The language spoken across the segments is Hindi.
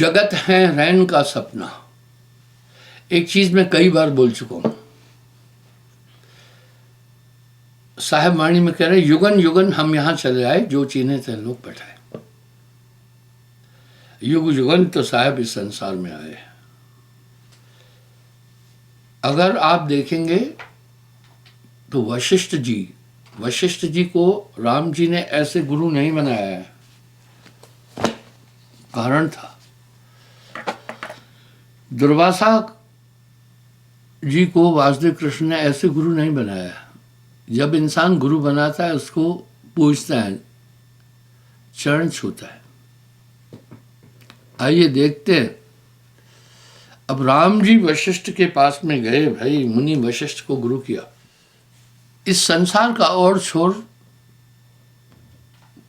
जगत है रैन का सपना। एक चीज मैं कई बार बोल चुका हूं, साहेब वाणी में कह रहे युगन युगन हम यहां चले आए, जो चीन्हे थे लोग बैठाए। युग युगन तो साहब इस संसार में आए। अगर आप देखेंगे तो वशिष्ठ जी को राम जी ने ऐसे गुरु नहीं बनाया है, कारण था। दुर्वासा जी को वासुदेव कृष्ण ने ऐसे गुरु नहीं बनाया। जब इंसान गुरु बनाता है उसको पूछता है, चरण छूता है। आइए देखते हैं। अब राम जी वशिष्ठ के पास में गए, भाई मुनि वशिष्ठ को गुरु किया। इस संसार का और छोर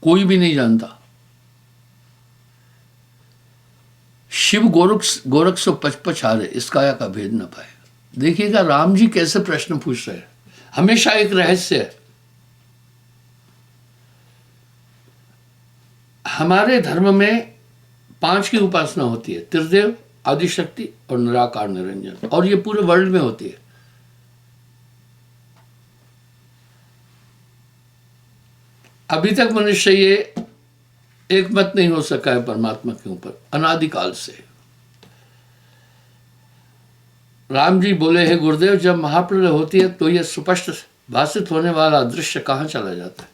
कोई भी नहीं जानता। शिव गोरख सो पचपच हारे, इस काया का भेद न पाए। देखिएगा राम जी कैसे प्रश्न पूछ रहे हैं, हमेशा एक रहस्य है। हमारे धर्म में 5 की उपासना होती है, त्रिदेव, आदिशक्ति और निराकार निरंजन, और ये पूरे वर्ल्ड में होती है। अभी तक मनुष्य ये एक मत नहीं हो सका है परमात्मा के ऊपर, अनादिकाल से। राम जी बोले, हे गुरुदेव, जब महाप्रलय होती है तो यह सुस्पष्ट भाषित होने वाला दृश्य कहां चला जाता है?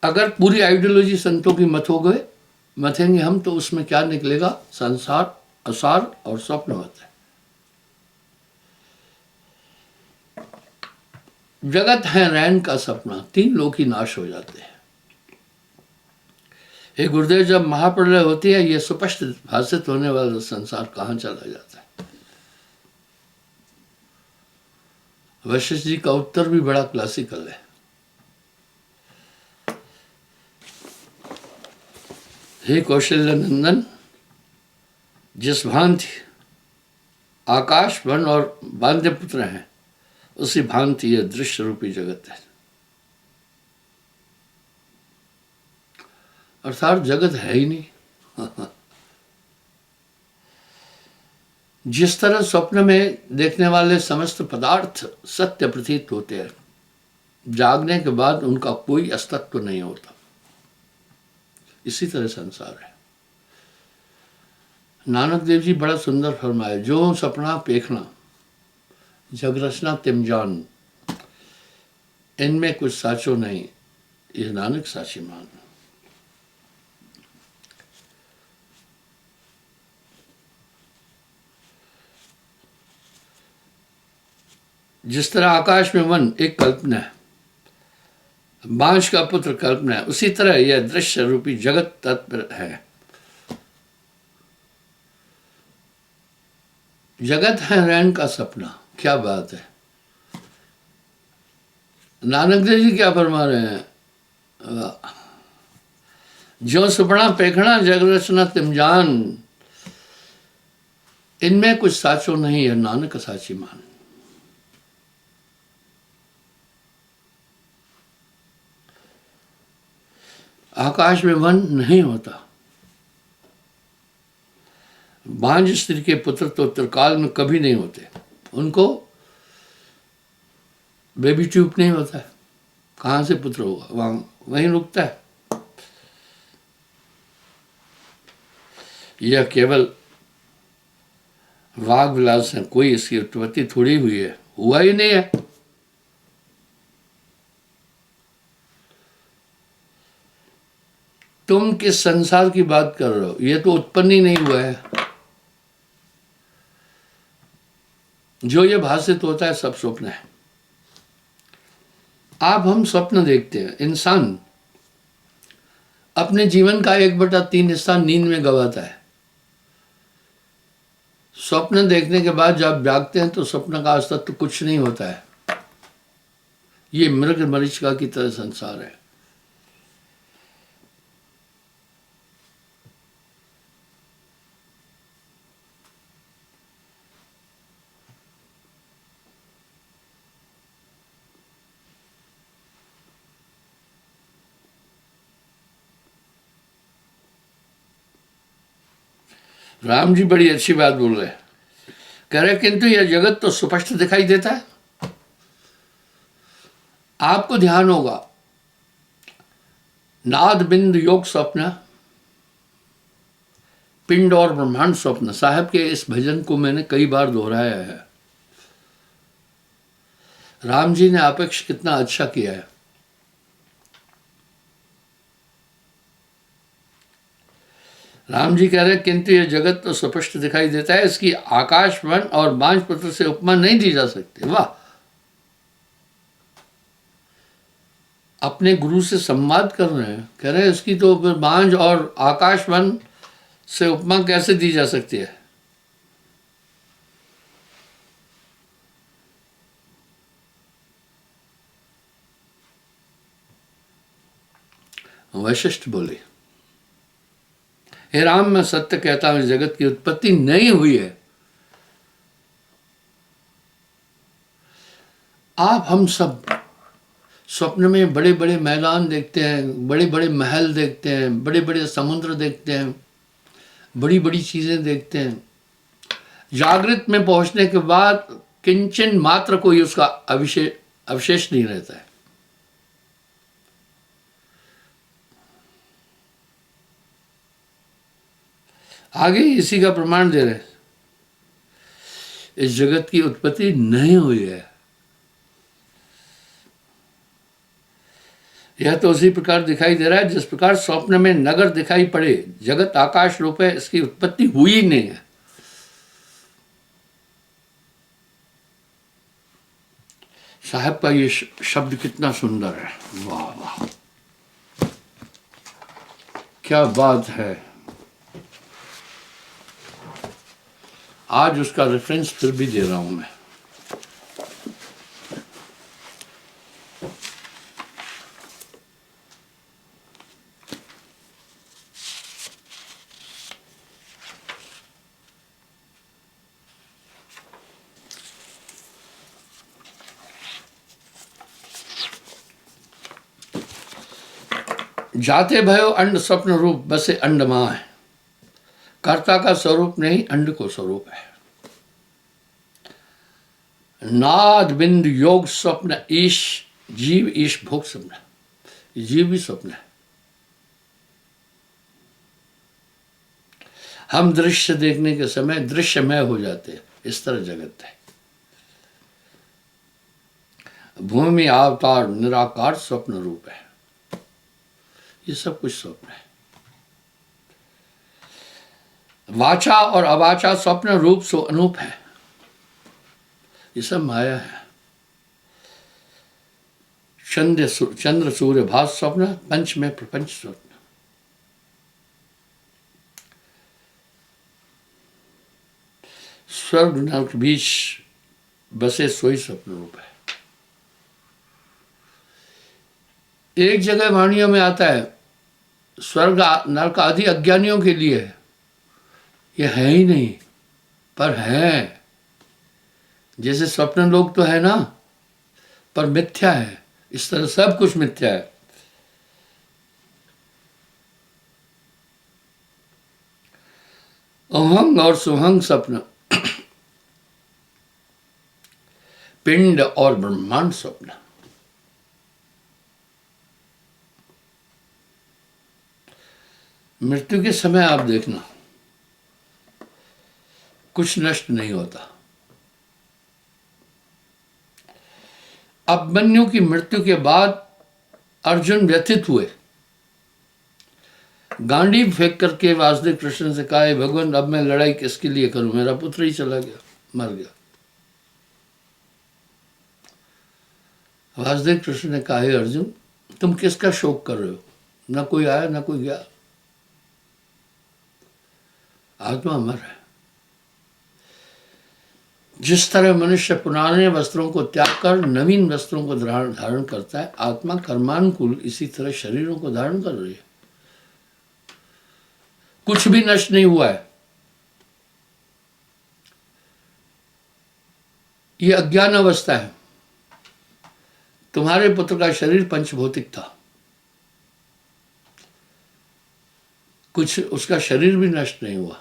अगर पूरी आइडियोलॉजी संतों की मथेंगे हम, तो उसमें क्या निकलेगा? संसार असार और स्वप्न होता है। जगत है रैन का सपना, 3 लोग ही नाश हो जाते हैं। हे गुरुदेव, जब महाप्रलय होती है यह सुस्पष्ट भाषित होने वाला संसार कहां चला जाता है? वशिष्ठ जी का उत्तर भी बड़ा क्लासिकल है। हे कौशल्य नंदन, जिस भांति आकाश वन और बांध्य पुत्र हैं, उसी भांति यह दृश्य रूपी जगत है। अर्थात जगत है ही नहीं। जिस तरह स्वप्न में देखने वाले समस्त पदार्थ सत्य प्रतीत होते हैं, जागने के बाद उनका कोई अस्तित्व नहीं होता, इसी तरह संसार है। नानक देव जी बड़ा सुंदर फरमाए, जो सपना पेखना जग रचना तिम जान, इनमें कुछ साचो नहीं, ये नानक साची मान। जिस तरह आकाश में वन एक कल्पना है, बांझ का पुत्र कल्पना है, उसी तरह यह दृश्य रूपी जगत तत्व है। जगत है रैन का सपना। क्या बात है! नानक देव जी क्या फरमा रहे हैं? जो सुपना पेखना जग रचना तिम जान, इनमें कुछ साचो नहीं है, नानक साची मान। आकाश में वन नहीं होता। बांझ स्त्री के पुत्र तो त्रिकाल में कभी नहीं होते, उनको बेबी ट्यूब नहीं होता है, कहां से पुत्र होगा? वहीं रुकता है। यह केवल वाग विलास है, कोई इसकी उत्पत्ति थोड़ी हुई है, हुआ ही नहीं है। तुम किस संसार की बात कर रहे हो? यह तो उत्पन्न ही नहीं हुआ है। जो ये भाषित होता है सब स्वप्न है। आप हम स्वप्न देखते हैं। इंसान अपने जीवन का 1/3 हिस्सा नींद में गवाता है। स्वप्न देखने के बाद जब जागते हैं तो स्वप्न का अस्तित्व कुछ नहीं होता है। ये मृग मरीचिका की तरह संसार है। राम जी बड़ी अच्छी बात बोल रहे हैं। कह रहे किंतु यह जगत तो स्पष्ट दिखाई देता है। आपको ध्यान होगा, नाद बिंद योग स्वप्न, पिंड और ब्रह्मांड स्वप्न, साहब के इस भजन को मैंने कई बार दोहराया है। राम जी ने अपेक्ष कितना अच्छा किया है। राम जी कह रहे किंतु यह जगत तो स्पष्ट दिखाई देता है, इसकी आकाश वन और बांझ पुत्र से उपमा नहीं दी जा सकती। वाह, अपने गुरु से संवाद कर रहे हैं, कह रहे हैं इसकी तो फिर बांझ और आकाश वन से उपमा कैसे दी जा सकती है। वशिष्ठ बोले, हे राम, मैं सत्य कहता हूं, जगत की उत्पत्ति नहीं हुई है। आप हम सब स्वप्न में बड़े बड़े मैदान देखते हैं, बड़े बड़े महल देखते हैं, बड़े बड़े समुद्र देखते हैं, बड़ी बड़ी चीजें देखते हैं। जागृत में पहुंचने के बाद किंचन मात्र कोई उसका अवशेष नहीं रहता है। आगे इसी का प्रमाण दे रहे हैं, इस जगत की उत्पत्ति नहीं हुई है। यह तो उसी प्रकार दिखाई दे रहा है जिस प्रकार स्वप्न में नगर दिखाई पड़े। जगत आकाश रूप है, इसकी उत्पत्ति हुई ही नहीं है। साहब का ये शब्द कितना सुंदर है। वाह वाह, क्या बात है। आज उसका रेफरेंस फिर भी दे रहा हूं मैं। जाते भयो अंड स्वप्न रूप, बसे अंड मां है। कर्ता का स्वरूप नहीं, अंड को स्वरूप है। नाद बिंद योग स्वप्न, ईश जीव, ईश भोग स्वप्न, जीव भी स्वप्न है। हम दृश्य देखने के समय दृश्यमय हो जाते हैं, इस तरह जगत है। भूमि अवतार निराकार स्वप्न रूप है। ये सब कुछ स्वप्न है। वाचा और अवाचा स्वप्न रूप सो अनूप है। ये सब माया है। चंद्र सूर्य भास स्वप्न, पंच में प्रपंच स्वप्न। स्वर्ग नरक बीच बसे सोई स्वप्न रूप है। एक जगह वाणियों में आता है, स्वर्ग नरक आदि अज्ञानियों के लिए है, ये है ही नहीं, पर है। जैसे स्वप्न लोग तो है ना, पर मिथ्या है। इस तरह सब कुछ मिथ्या है। अहंग और सुहंग स्वप्न, पिंड और ब्रह्मांड स्वप्न। मृत्यु के समय आप देखना, कुछ नष्ट नहीं होता। अभिमन्यु की मृत्यु के बाद अर्जुन व्यथित हुए। गांडीव फेंक करके वासुदेव कृष्ण से कहा, भगवान अब मैं लड़ाई किसके लिए करूं, मेरा पुत्र ही चला गया, मर गया। वासुदेव कृष्ण ने कहा, अर्जुन तुम किसका शोक कर रहे हो, ना कोई आया ना कोई गया, आत्मा अमर है। जिस तरह मनुष्य पुराने वस्त्रों को त्याग कर नवीन वस्त्रों को धारण करता है, आत्मा कर्मानुकूल इसी तरह शरीरों को धारण कर रही है। कुछ भी नष्ट नहीं हुआ है। ये अज्ञान अवस्था है। तुम्हारे पुत्र का शरीर पंचभौतिक था, कुछ उसका शरीर भी नष्ट नहीं हुआ।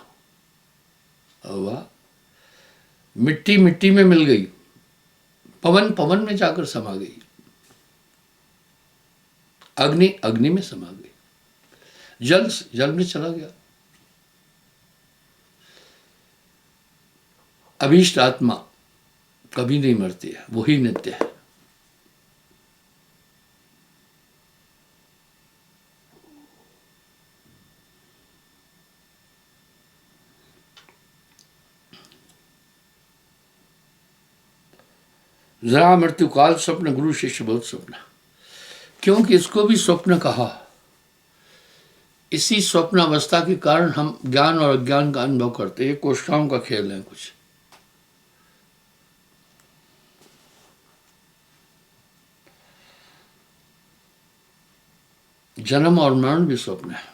वाह, मिट्टी मिट्टी में मिल गई, पवन पवन में जाकर समा गई, अग्नि अग्नि में समा गई, जल जल में चला गया। अभीष्ट आत्मा कभी नहीं मरती है, वही नित्य है। जरा मृत्यु काल स्वप्न, गुरु शिष्य बहुत स्वप्न, क्योंकि इसको भी स्वप्न कहा। इसी स्वप्न अवस्था के कारण हम ज्ञान और अज्ञान का अनुभव करते हैं। ये कोशिकाओं का खेल है कुछ। जन्म और मरण भी स्वप्न है।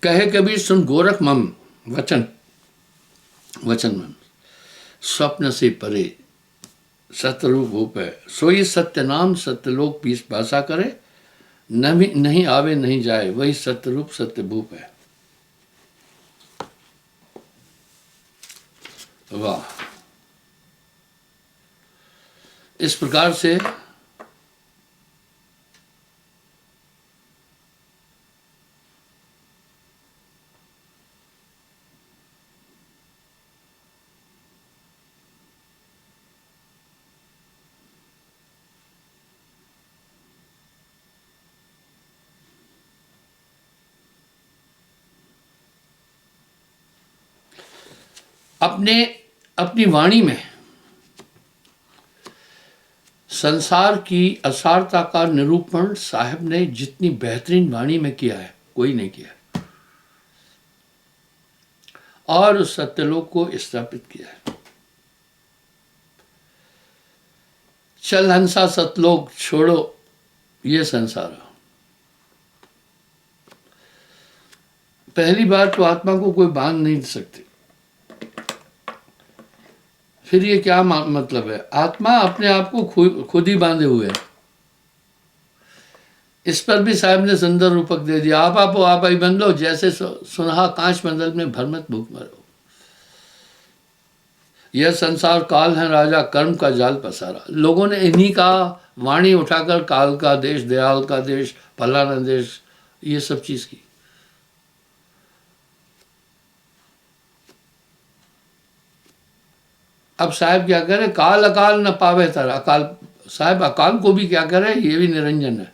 कहे कबीर सुन गोरख मम वचन, वचन मम स्वप्न से परे सत्यरूप भूप है, सोई सत्य नाम सत्यलोक पीस भाषा करे, नहीं आवे नहीं जाए, वही सत्यरूप सत्य भूप है। वाह, इस प्रकार से अपनी वाणी में संसार की असारता का निरूपण साहब ने जितनी बेहतरीन वाणी में किया है, कोई नहीं किया, और उस सत्यलोक को स्थापित किया है। चल हंसा सतलोक छोड़ो ये संसार। पहली बात तो आत्मा को कोई बांध नहीं सकती। फिर ये क्या मतलब है? आत्मा अपने आप को खुद ही बांधे हुए है। इस पर भी साहब ने सुंदर रूपक दे दिया। आप ही बन लो, जैसे सुनहा कांच मंडल में भरमत भूख मरो। यह संसार काल है राजा, कर्म का जाल पसारा। लोगों ने इन्हीं का वाणी उठाकर काल का देश, दयाल का देश, फलाना देश, ये सब चीज की। अब साहब क्या करे? काल अकाल न पावे तर। अकाल, साहब अकाल को भी क्या करे? ये भी निरंजन है।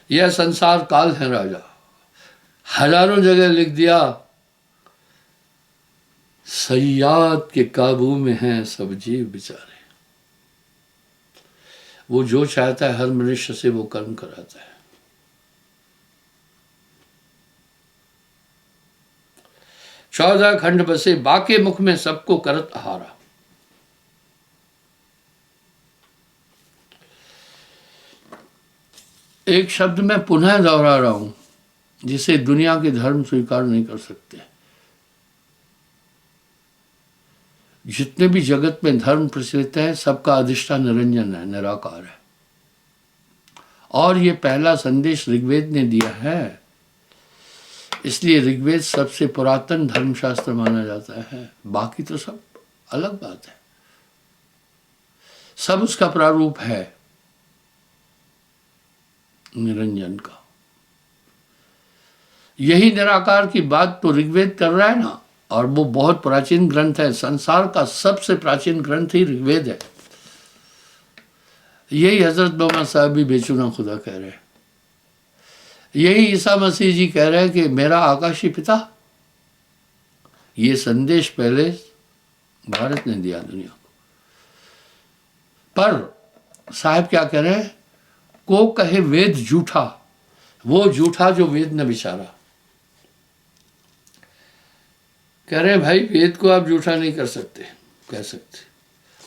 यह संसार काल है राजा। हजारों जगह लिख दिया, सयाद के काबू में हैं सब जीव बेचारे। वो जो चाहता है हर मनुष्य से वो कर्म कराता है। चौदह खंड बसे बाके मुख में सबको करत आहारा। एक शब्द मैं पुनः दोहरा रहा हूं, जिसे दुनिया के धर्म स्वीकार नहीं कर सकते। जितने भी जगत में धर्म प्रचलित है, सबका अधिष्ठान निरंजन है, निराकार है। और ये पहला संदेश ऋग्वेद ने दिया है, इसलिए ऋग्वेद सबसे पुरातन धर्मशास्त्र माना जाता है। बाकी तो सब अलग बात है, सब उसका प्रारूप है निरंजन का। यही निराकार की बात तो ऋग्वेद कर रहा है ना, और वो बहुत प्राचीन ग्रंथ है। संसार का सबसे प्राचीन ग्रंथ ही ऋग्वेद है। यही हजरत मोहम्मद साहब भी बेचुना खुदा कह रहे हैं। यही ईसा मसीह जी कह रहे हैं कि मेरा आकाशी पिता। ये संदेश पहले भारत ने दिया दुनिया को। पर साहब क्या कह रहे हैं? को कहे वेद झूठा, वो झूठा जो वेद ने विचारा। कह रहे हैं भाई वेद को आप झूठा नहीं कर सकते, कह सकते,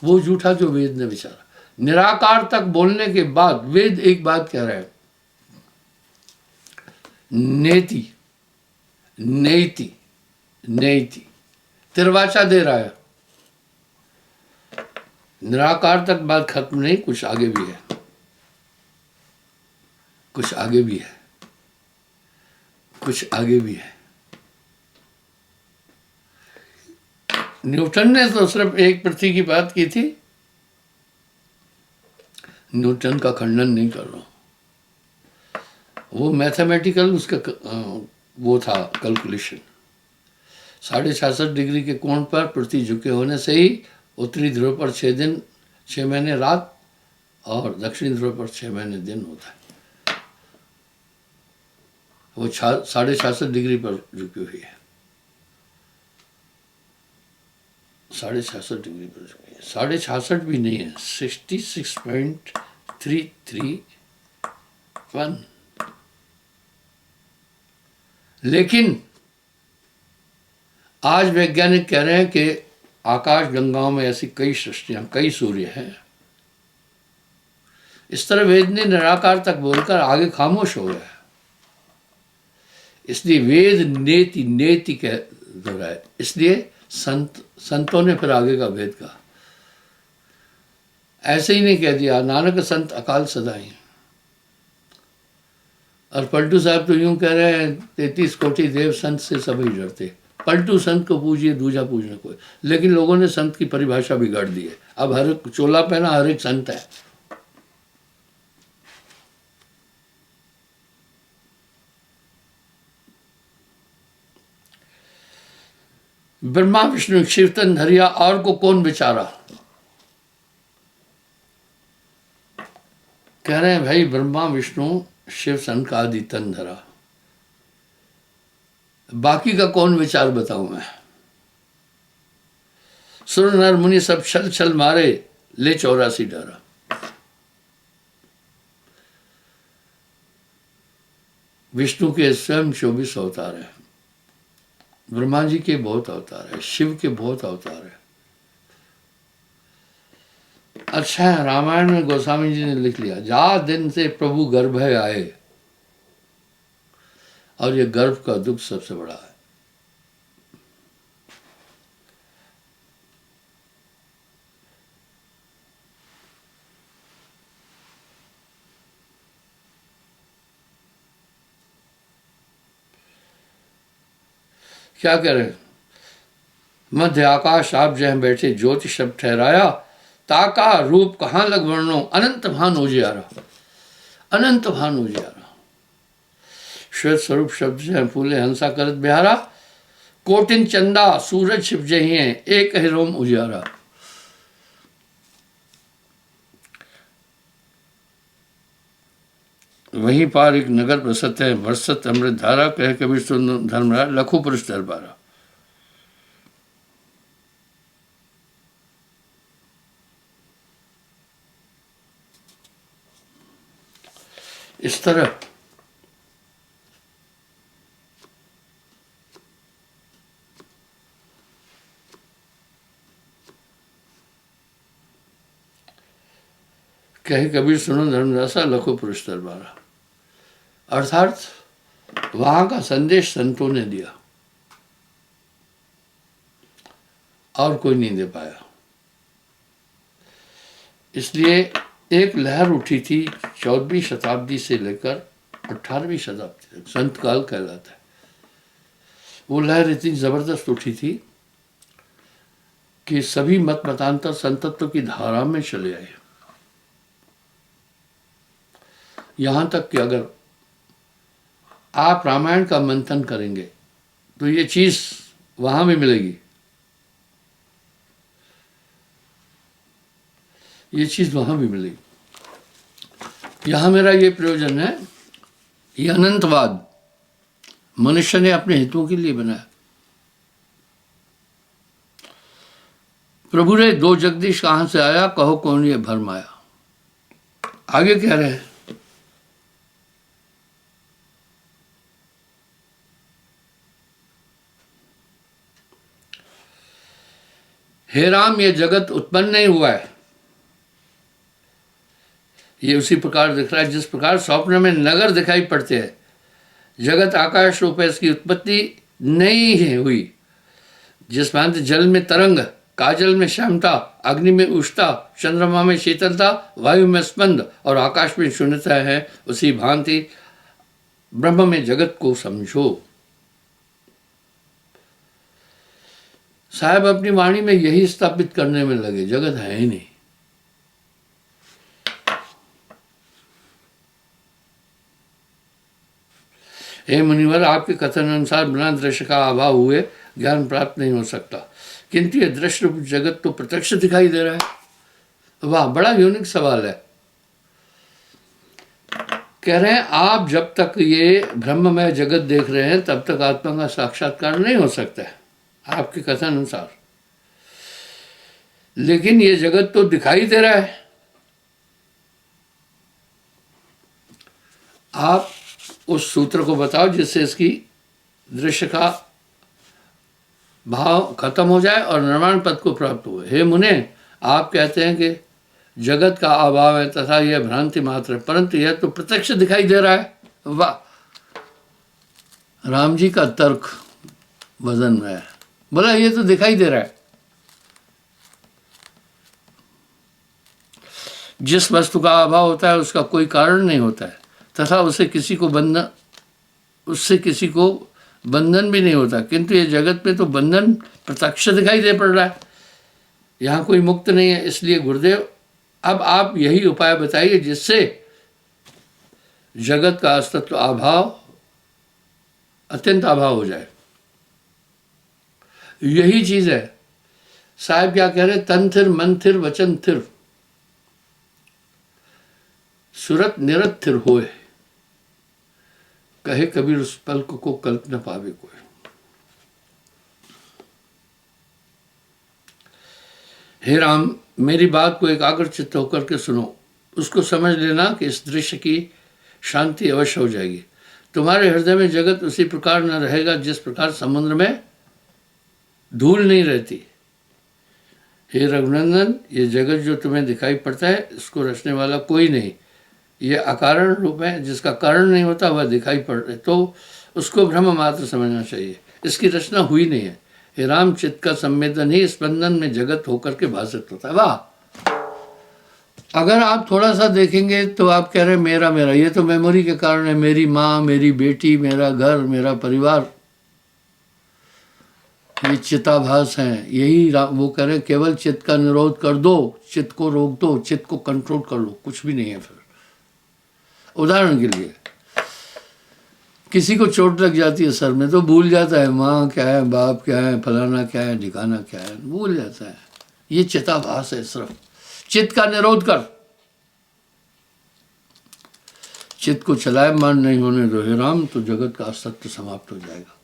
वो झूठा जो वेद ने विचारा। निराकार तक बोलने के बाद वेद एक बात कह रहा है, नेति नेति नेति, तिरवाचा दे रहा है। निराकार तक बात खत्म नहीं, कुछ आगे भी है, कुछ आगे भी है, कुछ आगे भी है। न्यूटन ने तो सिर्फ एक पृथ्वी की बात की थी। न्यूटन का खंडन नहीं कर रहा हूं, वो मैथमेटिकल उसका वो था कैलकुलेशन। 66.5 डिग्री के कोण पर पृथ्वी झुके होने से ही उत्तरी ध्रुव पर 6 दिन 6 महीने रात और दक्षिणी ध्रुव पर 6 महीने दिन होता है। वो 66.5 डिग्री पर झुकी हुई है, 66.5 डिग्री पर झुकी है। 66.5 भी नहीं है, 66.331। लेकिन आज वैज्ञानिक कह रहे हैं कि आकाश गंगाओं में ऐसी कई सृष्टियां, कई सूर्य हैं। इस तरह वेद ने निराकार तक बोलकर आगे खामोश हो गया। इसलिए वेद नेति नेति कह रहा है, इसलिए संतों ने फिर आगे का भेद कहा। ऐसे ही नहीं कह दिया नानक संत अकाल सदाई। और पलटू साहब तो यूं कह रहे हैं 33 कोटि देव संत से सभी डरते। पलटू संत को पूजिए, दूजा पूजने को। लेकिन लोगों ने संत की परिभाषा बिगाड़ दी है। अब हर एक चोला पहना हर एक संत है। ब्रह्मा विष्णु शिवतन धरिया और को कौन बेचारा। कह रहे हैं भाई ब्रह्मा विष्णु शिव सन का आदि तन धरा, बाकी का कौन विचार बताऊं मैं। सुर नर मुनि सब छल छल मारे, ले 84 डारा। विष्णु के स्वयं 24 अवतार है, ब्रह्मा जी के बहुत अवतार है, शिव के बहुत अवतार है। अच्छा है, रामायण में गोस्वामी जी ने लिख लिया, जा दिन से प्रभु गर्भ आए, और ये गर्भ का दुख सबसे बड़ा है। क्या कह रहे हैं, मध्य आकाश आप जहाँ बैठे ज्योति शब्द ठहराया, ताका रूप कहाँ लग वर्णो, अनंत भान उजियारा, अनंत भान उजियारा। श्वेत स्वरूप शब्द से फूले हंसा करत बिहारा, कोटिन चंदा सूरज छिप जही हैं, एक ही रोम उजियारा। वहीं पार एक नगर बसत है, बरसत अमृत धारा, कह कबीर सुन धर्मराज लखों पुरुष दरबारा। इस तरह कहे कबीर सुनो धर्मदासा लखों पुरुष दरबारा। अर्थात वहां का संदेश संतों ने दिया और कोई नहीं दे पाया। इसलिए एक लहर उठी थी 14वीं शताब्दी से लेकर 18वीं शताब्दी तक, संत काल कहलाता है। वो लहर इतनी जबरदस्त उठी थी कि सभी मत मतांतर संतत्व की धारा में चले आए। यहां तक कि अगर आप रामायण का मंथन करेंगे तो ये चीज वहां भी मिलेगी, ये चीज वहां भी मिलेगी। यहां मेरा ये प्रयोजन है, ये अनंतवाद मनुष्य ने अपने हितों के लिए बनाया। प्रभु रे दो जगदीश कहां से आया, कहो कौन ये भरम आया। आगे कह रहे हैं, हे राम ये जगत उत्पन्न नहीं हुआ है। ये उसी प्रकार दिख रहा है जिस प्रकार स्वप्न में नगर दिखाई पड़ते हैं। जगत आकाश रूप है, इसकी उत्पत्ति नहीं है हुई। जिस भांति जल में तरंग काजल में श्यामता, अग्नि में उष्णता, चंद्रमा में शीतलता, वायु में स्पंद और आकाश में शून्यता है, उसी भांति ब्रह्म में जगत को समझो। साहब अपनी वाणी में यही स्थापित करने में लगे, जगत है ही नहीं। हे मुनिवर, आपके कथन अनुसार बिना दृश्य का अभाव हुए ज्ञान प्राप्त नहीं हो सकता, किंतु ये दृश्य रूप जगत तो प्रत्यक्ष दिखाई दे रहा है। वाह, बड़ा यूनिक सवाल है। कह रहे हैं आप जब तक ये ब्रह्ममय जगत देख रहे हैं तब तक आत्मा का साक्षात्कार नहीं हो सकता है, आपके कथन अनुसार। लेकिन ये जगत तो दिखाई दे रहा है। आप उस सूत्र को बताओ जिससे इसकी दृश्य का भाव खत्म हो जाए और निर्वाण पद को प्राप्त हो। हे मुने, आप कहते हैं कि जगत का अभाव है तथा यह भ्रांति मात्र है, परंतु यह तो प्रत्यक्ष दिखाई दे रहा है। वाह, राम जी का तर्क वजन में है। बोला ये तो दिखाई दे रहा है। जिस वस्तु का अभाव होता है उसका कोई कारण नहीं होता है तथा उससे किसी को बंधन भी नहीं होता, किंतु ये जगत में तो बंधन प्रत्यक्ष दिखाई दे पड़ रहा है। यहाँ कोई मुक्त नहीं है। इसलिए गुरुदेव, अब आप यही उपाय बताइए जिससे जगत का अस्तित्व अत्यंत अभाव हो जाए। यही चीज है। साहब क्या कह रहे? तन थिर, मन थिर, वचन थिर, सुरत निरत थिर होए, कहे कबीर उस पल को कल्प न पावे कोई। हे राम, मेरी बात को एकाग्र चित्त होकर के सुनो, उसको समझ लेना कि इस दृश्य की शांति अवश्य हो जाएगी। तुम्हारे हृदय में जगत उसी प्रकार न रहेगा जिस प्रकार समुद्र में धूल नहीं रहती। हे रघुनंदन, ये जगत जो तुम्हें दिखाई पड़ता है इसको रचने वाला कोई नहीं, ये अकारण रूप है। जिसका कारण नहीं होता वह दिखाई पड़ रहा है तो उसको ब्रह्म मात्र समझना चाहिए। इसकी रचना हुई नहीं है। हे राम, चित्त का संवेदन ही स्पंदन में जगत होकर के भाषित होता है। वाह, अगर आप थोड़ा सा देखेंगे तो आप कह रहे हैं मेरा मेरा, ये तो मेमोरी के कारण है। मेरी माँ, मेरी बेटी, मेरा घर, मेरा परिवार, ये चिताभास हैं। यही वो कह रहे हैं केवल चित्त का निरोध कर दो, चित्त को रोक दो, चित्त को कंट्रोल कर लो, कुछ भी नहीं है। फिर उदाहरण के लिए किसी को चोट लग जाती है सर में तो भूल जाता है माँ क्या है, बाप क्या है, फलाना क्या है, ठिकाना क्या है, भूल जाता है। ये चिताभास है। सिर्फ चित्त का निरोध कर, चित्त को चलायमान नहीं होने दो हे राम, तो जगत का अस्तित्व समाप्त हो जाएगा।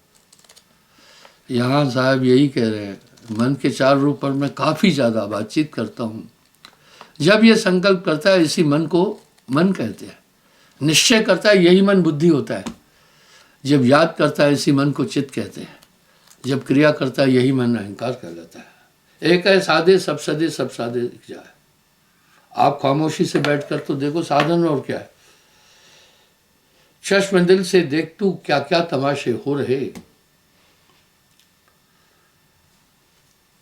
यहाँ साहब यही कह रहे हैं। मन के चार रूप पर मैं काफ़ी ज़्यादा बातचीत करता हूँ। जब ये संकल्प करता है इसी मन को मन कहते हैं। निश्चय करता है यही मन बुद्धि होता है। जब याद करता है इसी मन को चित्त कहते हैं। जब क्रिया करता है यही मन अहंकार कहलाता है। एक है साधे सब सदे, सब साधे दिख जाए। आप खामोशी से बैठकर तो देखो साधन और क्या है। चश्म दिल से देख तू क्या क्या तमाशे हो रहे,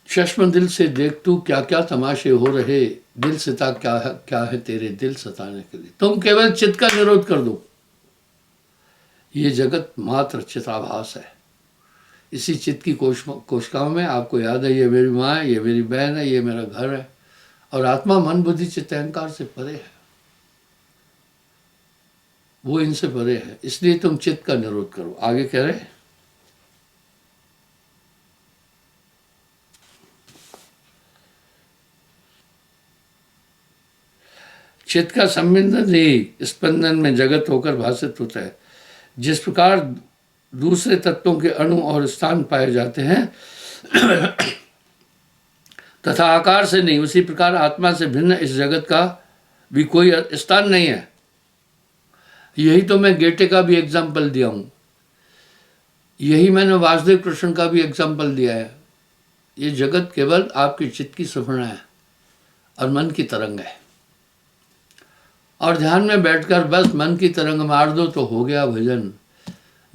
चश्म दिल से देख तू क्या क्या तमाशे हो रहे, दिल सता क्या है तेरे दिल सताने के लिए। तुम केवल चित्त का निरोध कर दो। ये जगत मात्र चिताभास है। इसी चित्त की कोशिकाओं में आपको याद है ये मेरी माँ है, ये मेरी बहन है, ये मेरा घर है। और आत्मा मन बुद्धि चित्त अहंकार से परे है, वो इनसे परे है। इसलिए तुम चित्त का निरोध करो। आगे कह रहे हैं चित्त का संबंधन ही स्पंदन में जगत होकर भाषित होता है। जिस प्रकार दूसरे तत्वों के अणु और स्थान पाए जाते हैं तथा आकार से नहीं, उसी प्रकार आत्मा से भिन्न इस जगत का भी कोई स्थान नहीं है। यही तो मैं गेटे का भी एग्जाम्पल दिया हूँ, यही मैंने वासुदेव कृष्ण का भी एग्जाम्पल दिया है। ये जगत केवल आपके चित्त की सुफना है और मन की तरंग है। और ध्यान में बैठकर बस मन की तरंग मार दो तो हो गया भजन।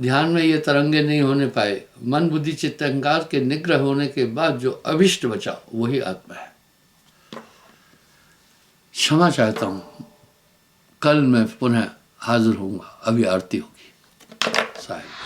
ध्यान में ये तरंगे नहीं होने पाए, मन बुद्धि चित्त अहंकार के निग्रह होने के बाद जो अभिष्ट बचा वही आत्मा है। क्षमा चाहता हूँ, कल मैं पुनः हाजिर होऊंगा। अभी आरती होगी। साहिब।